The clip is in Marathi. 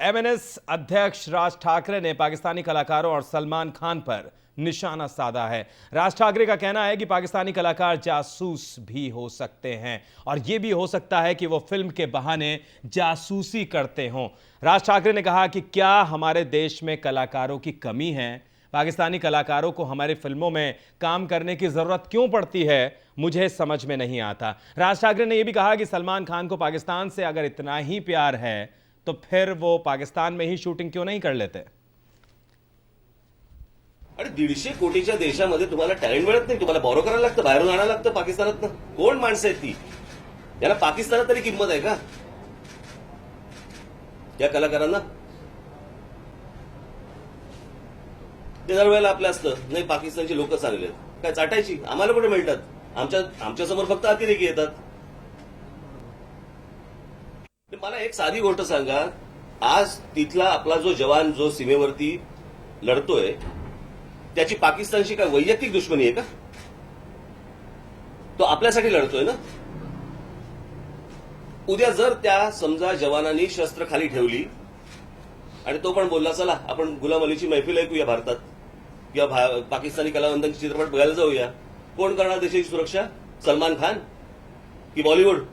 एमएनएस अध्यक्ष राज ठाकरे ने पाकिस्तानी कलाकारों और सलमान खान पर निशाना साधा है। राज ठाकरे का कहना है कि पाकिस्तानी कलाकार जासूस भी हो सकते हैं और यह भी हो सकता है कि वो फिल्म के बहाने जासूसी करते हों। राज ठाकरे ने कहा कि क्या हमारे देश में कलाकारों की कमी है? पाकिस्तानी कलाकारों को हमारी फिल्मों में काम करने की जरूरत क्यों पड़ती है, मुझे समझ में नहीं आता। राज ठाकरे ने यह भी कहा कि सलमान खान को पाकिस्तान से अगर इतना ही प्यार है तो फिर वो पाकिस्तान में ही शूटिंग क्यों नहीं कर लेते? अरे 150 कोटीच्या देशामध्ये तुम्हाला टॅलेंट मिळत नाही, तुम्हाला बॉरो करायला लागतं, बाहेरून आणायला लागतं पाकिस्तानात. कोण माणसं आहेत ती? याला पाकिस्तानात तरी किंमत आहे का या कलाकारांना? ते दरवेळेला आपलं असतं, नाही पाकिस्तानची लोक चांगली आहेत, काय चाटायची? आम्हाला कुठे मिळतात? आमच्या समोर फक्त अतिरेकी येतात. मला एक साधी गोष्ट सांगा, आज तिथला आपला जो जवान जो सीमेवरती लढतोय त्याची पाकिस्तानशी काय वैयक्तिक दुश्मनी आहे का? तो आपल्यासाठी लढतोय ना. उद्या जर त्या समजा जवानांनी शस्त्र खाली ठेवली आणि तो पण बोलला चला आपण गुलाम अलीची मैफिल ऐकूया भारतात किंवा पाकिस्तानी कलावंतांचे चित्रपट बघायला जाऊया, कोण करणार देशाची सुरक्षा? सलमान खान की बॉलिवूड?